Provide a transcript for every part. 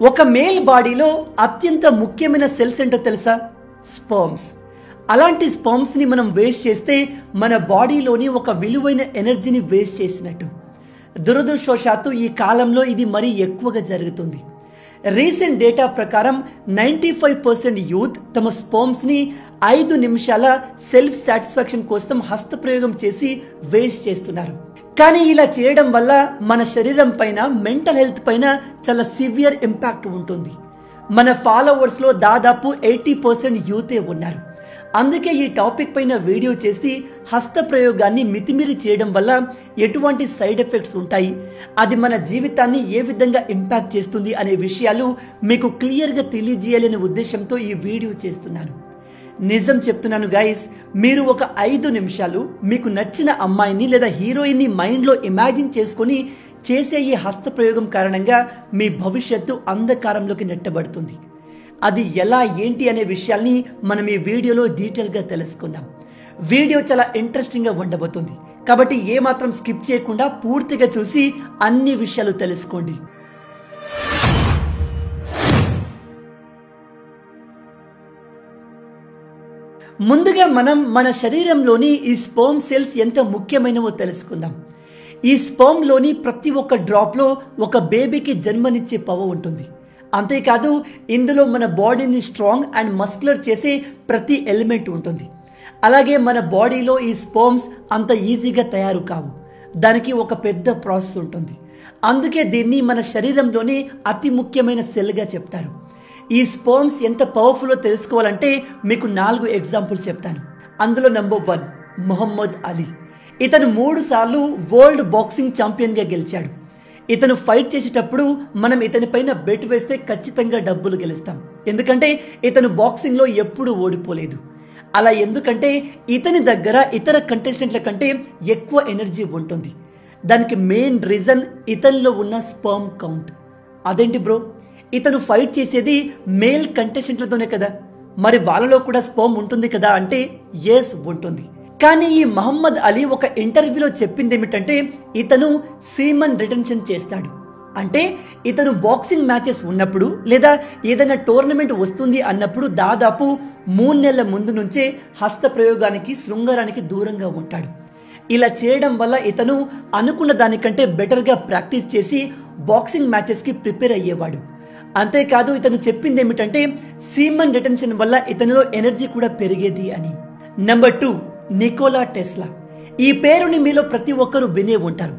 ఒక మేల్ బాడీలో అత్యంత ముఖ్యమైన సెల్స్ ఏంటో తెలుసా? స్పర్మ్స్. అలాంటి స్పర్మ్స్ని మనం వేస్ట్ చేస్తే మన బాడీలోని ఒక విలువైన ఎనర్జీని వేస్ట్ చేసినట్టు. దురదృష్టవశాత్తు ఈ కాలంలో ఇది మరీ ఎక్కువగా జరుగుతుంది. రీసెంట్ డేటా ప్రకారం 95% యూత్ తమ స్పర్మ్స్ని 5 నిమిషాల సెల్ఫ్ సాటిస్ఫాక్షన్ కోసం హస్తప్రయోగం చేసి వేస్ట్ చేస్తున్నారు. కానీ ఇలా చేయడం వల్ల మన శరీరం పైన, మెంటల్ హెల్త్ పైన చాలా సివియర్ ఇంపాక్ట్ ఉంటుంది. మన ఫాలోవర్స్లో దాదాపు 80% యూతే ఉన్నారు. అందుకే ఈ టాపిక్ పైన వీడియో చేసి హస్తప్రయోగాన్ని మితిమీరి చేయడం వల్ల ఎటువంటి సైడ్ ఎఫెక్ట్స్ ఉంటాయి, అది మన జీవితాన్ని ఏ విధంగా ఇంపాక్ట్ చేస్తుంది అనే విషయాలు మీకు క్లియర్గా తెలియజేయాలనే ఉద్దేశంతో ఈ వీడియో చేస్తున్నాను. నిజం చెప్తున్నాను గైస్, మీరు ఒక 5 నిమిషాలు మీకు నచ్చిన అమ్మాయిని లేదా హీరోయిన్ని మైండ్లో ఇమాజిన్ చేసుకొని చేసే ఈ హస్తప్రయోగం కారణంగా మీ భవిష్యత్తు అంధకారంలోకి నెట్టబడుతుంది. అది ఎలా, ఏంటి అనే విషయాల్ని మనం ఈ వీడియోలో డీటెయిల్గా తెలుసుకుందాం. వీడియో చాలా ఇంట్రెస్టింగ్గా ఉండబోతుంది కాబట్టి ఏమాత్రం స్కిప్ చేయకుండా పూర్తిగా చూసి అన్ని విషయాలు తెలుసుకోండి. ముందుగా మనం మన శరీరంలోని ఈ స్పర్మ్ సెల్స్ ఎంత ముఖ్యమైనవో తెలుసుకుందాం. ఈ స్పర్మ్లోని ప్రతి ఒక్క డ్రాప్లో ఒక బేబీకి జన్మనిచ్చే పవర్ ఉంటుంది. అంతేకాదు ఇందులో మన బాడీని స్ట్రాంగ్ అండ్ మస్కులర్ చేసే ప్రతి ఎలిమెంట్ ఉంటుంది. అలాగే మన బాడీలో ఈ స్పర్మ్స్ అంత ఈజీగా తయారు కావు, దానికి ఒక పెద్ద ప్రాసెస్ ఉంటుంది. అందుకే దీన్ని మన శరీరంలోని అతి ముఖ్యమైన సెల్గా చెప్తారు. ఈ స్పర్మ్స్ ఎంత పవర్ఫుల్లో తెలుసుకోవాలంటే మీకు 4 ఎగ్జాంపుల్స్ చెప్తాను. అందులో నెంబర్ 1 మొహమ్మద్ అలీ. ఇతను 3 సార్లు వరల్డ్ బాక్సింగ్ ఛాంపియన్గా గెలిచాడు. ఇతను ఫైట్ చేసేటప్పుడు మనం ఇతని పైన బెట్ వేస్తే ఖచ్చితంగా డబ్బులు గెలుస్తాం, ఎందుకంటే ఇతను బాక్సింగ్లో ఎప్పుడూ ఓడిపోలేదు. అలా ఎందుకంటే ఇతని దగ్గర ఇతర కంటెస్టెంట్ల కంటే ఎక్కువ ఎనర్జీ ఉంటుంది. దానికి మెయిన్ రీజన్ ఇతనిలో ఉన్న స్పర్మ్ కౌంట్. అదేంటి బ్రో, ఇతను ఫైట్ చేసేది మేల్ కంటెస్టెంట్లతోనే కదా, మరి వాళ్ళలో కూడా స్పర్మ్ ఉంటుంది కదా అంటే ఎస్ ఉంటుంది. కానీ ఈ మహమ్మద్ అలీ ఒక ఇంటర్వ్యూలో చెప్పింది ఏమిటంటే ఇతను సీమన్ రిటెన్షన్ చేస్తాడు. అంటే ఇతను బాక్సింగ్ మ్యాచెస్ ఉన్నప్పుడు లేదా ఏదైనా టోర్నమెంట్ వస్తుంది అన్నప్పుడు దాదాపు 3 నెలల ముందు నుంచే హస్తప్రయోగానికి, శృంగారానికి దూరంగా ఉంటాడు. ఇలా చేయడం వల్ల ఇతను అనుకున్న దానికంటే బెటర్గా ప్రాక్టీస్ చేసి బాక్సింగ్ మ్యాచెస్కి ప్రిపేర్ అయ్యేవాడు. అంతేకాదు ఇతను చెప్పింది ఏమిటంటే సీమన్ రిటెన్షన్ వల్ల ఇతనిలో ఎనర్జీ కూడా పెరిగేది అని. Number 2 Nicola Tesla. ఈ పేరుని మీలో ప్రతి ఒక్కరూ వినే ఉంటారు.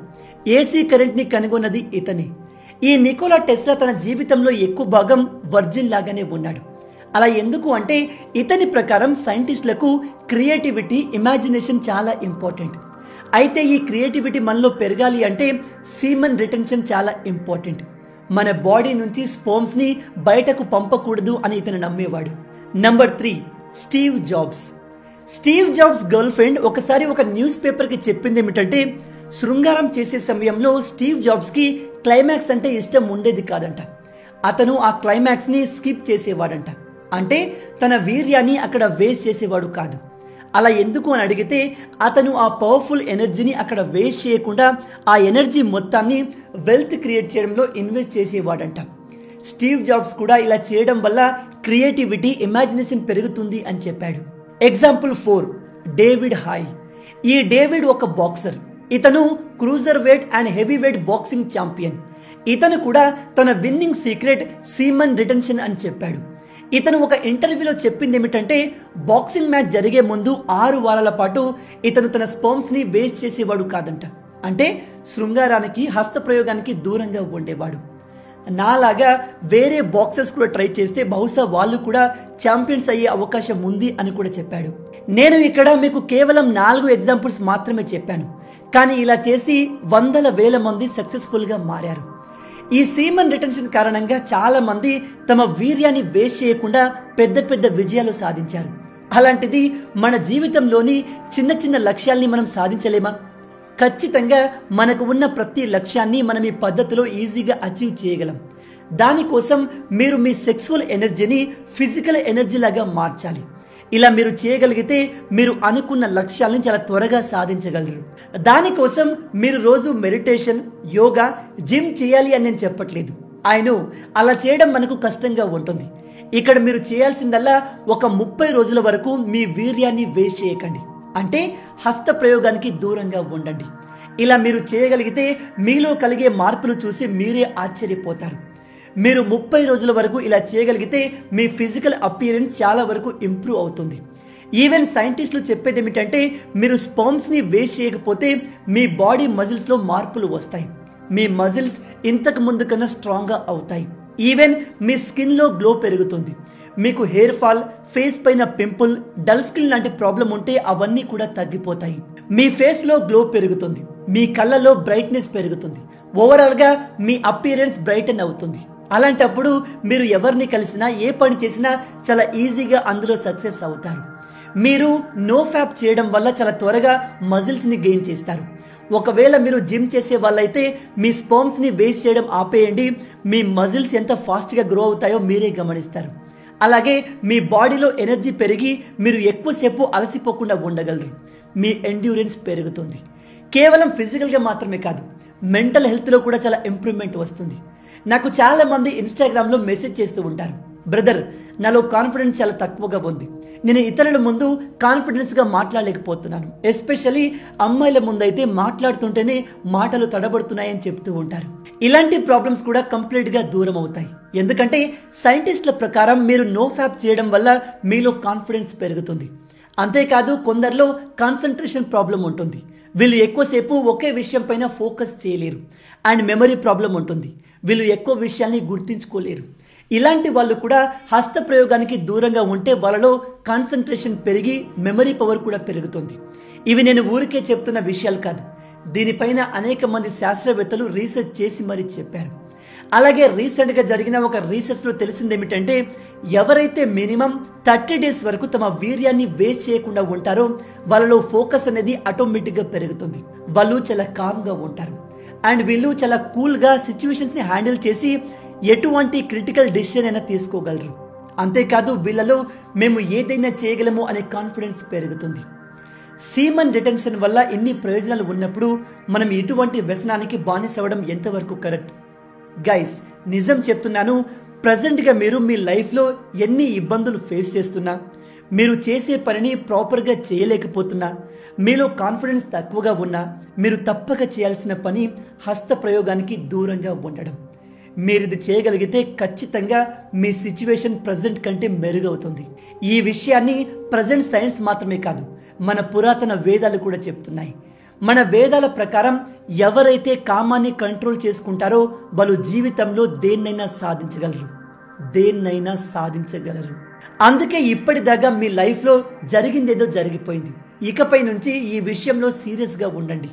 ఏసీ కరెంట్ని కనుగొన్నది ఇతనే. ఈ నికోలా టెస్లా తన జీవితంలో ఎక్కువ భాగం వర్జిన్ లాగానే ఉన్నాడు. అలా ఎందుకు అంటే ఇతని ప్రకారం సైంటిస్టులకు క్రియేటివిటీ, ఇమాజినేషన్ చాలా ఇంపార్టెంట్. అయితే ఈ క్రియేటివిటీ మనలో పెరగాలి అంటే సీమన్ రిటెన్షన్ చాలా ఇంపార్టెంట్. మన బాడీ నుంచి స్పర్మ్స్ని బయటకు పంపకూడదు అని ఇతను నమ్మేవాడు. Number 3 Steve Jobs. Steve Jobs girlfriend ఒకసారి ఒక న్యూస్ పేపర్కి చెప్పింది ఏమిటంటే శృంగారం చేసే సమయంలో స్టీవ్ జాబ్స్కి క్లైమాక్స్ అంటే ఇష్టం ఉండేది కాదంట. అతను ఆ క్లైమాక్స్ని స్కిప్ చేసేవాడంట. అంటే తన వీర్యాన్ని అక్కడ వేస్ట్ చేసేవాడు కాదు. అలా ఎందుకు అని అడిగితే అతను ఆ పవర్ఫుల్ ఎనర్జీని అక్కడ వేస్ట్ చేయకుండా ఆ ఎనర్జీ మొత్తాన్ని వెల్త్ క్రియేట్ చేయడంలో ఇన్వెస్ట్ చేసేవాడంట. స్టీవ్ జాబ్స్ కూడా ఇలా చేయడం వల్ల క్రియేటివిటీ, ఇమాజినేషన్ పెరుగుతుంది అని చెప్పాడు. Example 4 David Haye. ఈ డేవిడ్ ఒక బాక్సర్. ఇతను cruiserweight and heavyweight boxing champion. ఇతను కూడా తన విన్నింగ్ సీక్రెట్ సీమన్ రిటెన్షన్ అని చెప్పాడు. ఇతను ఒక ఇంటర్వ్యూలో చెప్పింది ఏమిటంటే బాక్సింగ్ మ్యాచ్ జరిగే ముందు 6 వారాల పాటు ఇతను తన స్పర్మ్స్ని వేస్ట్ చేసేవాడు కాదంట. అంటే శృంగారానికి, హస్తప్రయోగానికి దూరంగా ఉండేవాడు. నాలాగా వేరే బాక్సర్స్ కూడా ట్రై చేస్తే బహుశా వాళ్ళు కూడా ఛాంపియన్స్ అయ్యే అవకాశం ఉంది అని కూడా చెప్పాడు. నేను ఇక్కడ మీకు కేవలం 4 ఎగ్జాంపుల్స్ మాత్రమే చెప్పాను, కానీ ఇలా చేసి వందల వేల మంది సక్సెస్ఫుల్గా మారారు. ఈ సీమన్ రిటెన్షన్ కారణంగా చాలా మంది తమ వీర్యాన్ని వేస్ట్ చేయకుండా పెద్ద పెద్ద విజయాలు సాధించారు. అలాంటిది మన జీవితంలోని చిన్న చిన్న లక్ష్యాల్ని మనం సాధించలేమా? ఖచ్చితంగా మనకు ఉన్న ప్రతి లక్ష్యాన్ని మనం ఈ పద్ధతిలో ఈజీగా అచీవ్ చేయగలం. దానికోసం మీరు మీ సెక్సువల్ ఎనర్జీని ఫిజికల్ ఎనర్జీ లాగా మార్చాలి. ఇలా మీరు చేయగలిగితే మీరు అనుకున్న లక్ష్యాలను చాలా త్వరగా సాధించగలరు. దానికోసం మీరు రోజు మెడిటేషన్, యోగా, జిమ్ చేయాలి అని నేను చెప్పట్లేదు. ఆయన అలా చేయడం మనకు కష్టంగా ఉంటుంది. ఇక్కడ మీరు చేయాల్సిందల్లా ఒక 30 రోజుల వరకు మీ వీర్యాన్ని వేస్ట్ చేయకండి, అంటే హస్త ప్రయోగానికి దూరంగా ఉండండి. ఇలా మీరు చేయగలిగితే మీలో కలిగే మార్పును చూసి మీరే ఆశ్చర్యపోతారు. మీరు 30 రోజుల వరకు ఇలా చేయగలిగితే మీ ఫిజికల్ అపియరెన్స్ చాలా వరకు ఇంప్రూవ్ అవుతుంది. ఈవెన్ సైంటిస్టులు చెప్పేది ఏమిటంటే మీరు స్పర్మ్స్ని వేస్ట్ చేయకపోతే మీ బాడీ మజిల్స్లో మార్పులు వస్తాయి. మీ మజిల్స్ ఇంతకు ముందు కన్నా స్ట్రాంగ్గా అవుతాయి. ఈవెన్ మీ స్కిన్లో గ్లో పెరుగుతుంది. మీకు హెయిర్ ఫాల్, ఫేస్ పైన పింపుల్, డల్ స్కిన్ లాంటి ప్రాబ్లం ఉంటే అవన్నీ కూడా తగ్గిపోతాయి. మీ ఫేస్లో గ్లో పెరుగుతుంది. మీ కళ్ళలో బ్రైట్నెస్ పెరుగుతుంది. ఓవరాల్గా మీ అపియరెన్స్ బ్రైటన్ అవుతుంది. అలాంటప్పుడు మీరు ఎవరిని కలిసినా ఏ పని చేసినా చాలా ఈజీగా అందులో సక్సెస్ అవుతారు. మీరు నో ఫ్యాప్ చేయడం వల్ల చాలా త్వరగా మజిల్స్ని గెయిన్ చేస్తారు. ఒకవేళ మీరు జిమ్ చేసే వాళ్ళైతే మీ స్పర్మ్స్ని వేస్ట్ చేయడం ఆపేయండి. మీ మజిల్స్ ఎంత ఫాస్ట్గా గ్రో అవుతాయో మీరే గమనిస్తారు. అలాగే మీ బాడీలో ఎనర్జీ పెరిగి మీరు ఎక్కువసేపు అలసిపోకుండా ఉండగలరు. మీ ఎండ్యూరెన్స్ పెరుగుతుంది. కేవలం ఫిజికల్గా మాత్రమే కాదు, మెంటల్ హెల్త్లో కూడా చాలా ఇంప్రూవ్మెంట్ వస్తుంది. నాకు చాలామంది ఇన్స్టాగ్రామ్లో మెసేజ్ చేస్తూ ఉంటారు, బ్రదర్ నాలో కాన్ఫిడెన్స్ చాలా తక్కువగా ఉంది, నేను ఇతరుల ముందు కాన్ఫిడెన్స్గా మాట్లాడలేకపోతున్నాను, ఎస్పెషల్లీ అమ్మాయిల ముందైతే మాట్లాడుతుంటేనే మాటలు తడబడుతున్నాయని చెప్తూ ఉంటారు. ఇలాంటి ప్రాబ్లమ్స్ కూడా కంప్లీట్గా దూరం అవుతాయి. ఎందుకంటే సైంటిస్టుల ప్రకారం మీరు నో ఫ్యాప్ చేయడం వల్ల మీలో కాన్ఫిడెన్స్ పెరుగుతుంది. అంతేకాదు కొందరిలో కాన్సన్ట్రేషన్ ప్రాబ్లం ఉంటుంది. వీళ్ళు ఎక్కువసేపు ఒకే విషయం పైన ఫోకస్ చేయలేరు. అండ్ మెమరీ ప్రాబ్లం ఉంటుంది. వీళ్ళు ఎక్కువ విషయాల్ని గుర్తించుకోలేరు. ఇలాంటి వాళ్ళు కూడా హస్త ప్రయోగానికి దూరంగా ఉంటే వాళ్ళలో కాన్సన్ట్రేషన్ పెరిగి మెమరీ పవర్ కూడా పెరుగుతుంది. ఇవి నేను ఊరికే చెప్తున్న విషయాలు కాదు. దీనిపైన అనేక మంది శాస్త్రవేత్తలు రీసెర్చ్ చేసి మరీ చెప్పారు. అలాగే రీసెంట్గా జరిగిన ఒక రీసెర్చ్లో తెలిసింది ఏమిటంటే ఎవరైతే మినిమం 30 డేస్ వరకు తమ వీర్యాన్ని వేస్ట్ చేయకుండా ఉంటారో వాళ్ళలో ఫోకస్ అనేది ఆటోమేటిక్గా పెరుగుతుంది. వాళ్ళు చాలా కామ్గా ఉంటారు. అండ్ వీళ్ళు చాలా కూల్గా సిచ్యువేషన్స్ని హ్యాండిల్ చేసి ఎటువంటి క్రిటికల్ డెసిషన్ అయినా తీసుకోగలరు. అంతేకాదు వీళ్ళలో మేము ఏదైనా చేయగలము అనే కాన్ఫిడెన్స్ పెరుగుతుంది. సీమన్ రిటెన్షన్ వల్ల ఎన్ని ప్రయోజనాలు ఉన్నప్పుడు మనం ఇటువంటి వ్యసనానికి బానిసవడం ఎంతవరకు కరెక్ట్? గైస్ నిజం చెప్తున్నాను, ప్రజెంట్గా మీరు మీ లైఫ్లో ఎన్ని ఇబ్బందులు ఫేస్ చేస్తున్నా, మీరు చేసే పనిని ప్రాపర్గా చేయలేకపోతున్నా, మీలో కాన్ఫిడెన్స్ తక్కువగా ఉన్నా మీరు తప్పక చేయాల్సిన పని హస్త ప్రయోగానికి దూరంగా ఉండడం. మీరు ఇది చేయగలిగితే ఖచ్చితంగా మీ సిచ్యువేషన్ ప్రజెంట్ కంటే మెరుగవుతుంది. ఈ విషయాన్ని ప్రజెంట్ సైన్స్ మాత్రమే కాదు, మన పురాతన వేదాలు కూడా చెప్తున్నాయి. మన వేదాల ప్రకారం ఎవరైతే కామాన్ని కంట్రోల్ చేసుకుంటారో వాళ్ళు జీవితంలో దేన్నైనా సాధించగలరు. అందుకే ఇప్పటిదాకా మీ లైఫ్లో జరిగిందేదో జరిగిపోయింది. ఇకపై నుంచి ఈ విషయంలో సీరియస్గా ఉండండి.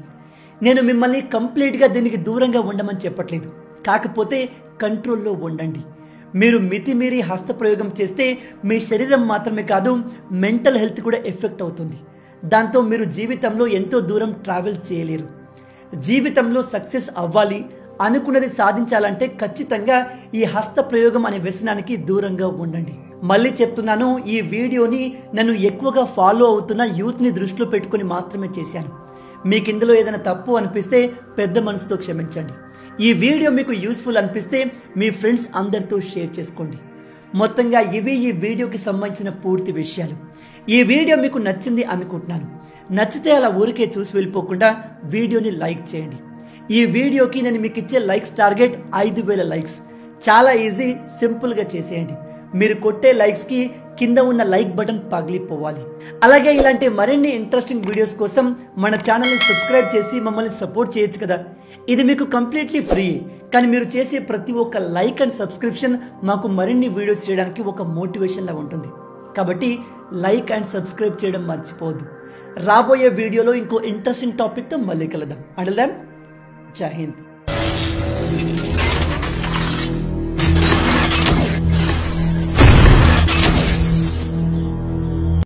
నేను మిమ్మల్ని కంప్లీట్గా దీనికి దూరంగా ఉండమని చెప్పట్లేదు, కాకపోతే కంట్రోల్లో ఉండండి. మీరు మితిమీరి హస్తప్రయోగం చేస్తే మీ శరీరం మాత్రమే కాదు మెంటల్ హెల్త్ కూడా ఎఫెక్ట్ అవుతుంది. దాంతో మీరు జీవితంలో ఎంతో దూరం ట్రావెల్ చేయలేరు. జీవితంలో సక్సెస్ అవ్వాలి, అనుకున్నది సాధించాలంటే ఖచ్చితంగా ఈ హస్త ప్రయోగం అనే వ్యసనానికి దూరంగా ఉండండి. మళ్ళీ చెప్తున్నాను, ఈ వీడియోని నన్ను ఎక్కువగా ఫాలో అవుతున్న యూత్ని దృష్టిలో పెట్టుకుని మాత్రమే చేశాను. మీకు ఇందులో ఏదైనా తప్పు అనిపిస్తే పెద్ద మనసుతో క్షమించండి. ఈ వీడియో మీకు యూస్ఫుల్ అనిపిస్తే మీ ఫ్రెండ్స్ అందరితో షేర్ చేసుకోండి. మొత్తంగా ఇవి ఈ వీడియోకి సంబంధించిన పూర్తి విషయాలు. ఈ వీడియో మీకు నచ్చింది అనుకుంటున్నాను. నచ్చితే అలా ఊరికే చూసి వెళ్ళిపోకుండా వీడియోని లైక్ చేయండి. ఈ వీడియోకి నేను మీకు ఇచ్చే లైక్స్ టార్గెట్ 5000 లైక్స్. చాలా ఈజీ, సింపుల్గా చేసేయండి. మీరు కొట్టే లైక్స్కి కింద ఉన్న లైక్ బటన్ పగిలిపోవాలి. అలాగే ఇలాంటి మరిన్ని ఇంట్రెస్టింగ్ వీడియోస్ కోసం మన ఛానల్ని సబ్స్క్రైబ్ చేసి మమ్మల్ని సపోర్ట్ చేయొచ్చు కదా. ఇది మీకు కంప్లీట్లీ ఫ్రీ, కానీ మీరు చేసే ప్రతి ఒక్క లైక్ అండ్ సబ్స్క్రిప్షన్ మాకు మరిన్ని వీడియోస్ చేయడానికి ఒక మోటివేషన్లా ఉంటుంది. కాబట్టి లైక్ అండ్ సబ్స్క్రైబ్ చేయడం మర్చిపోవద్దు. రాబోయే వీడియోలో ఇంకో ఇంట్రెస్టింగ్ టాపిక్తో మళ్ళీ కలుద్దాం. అంటిల్ దెన్, జై హింద్.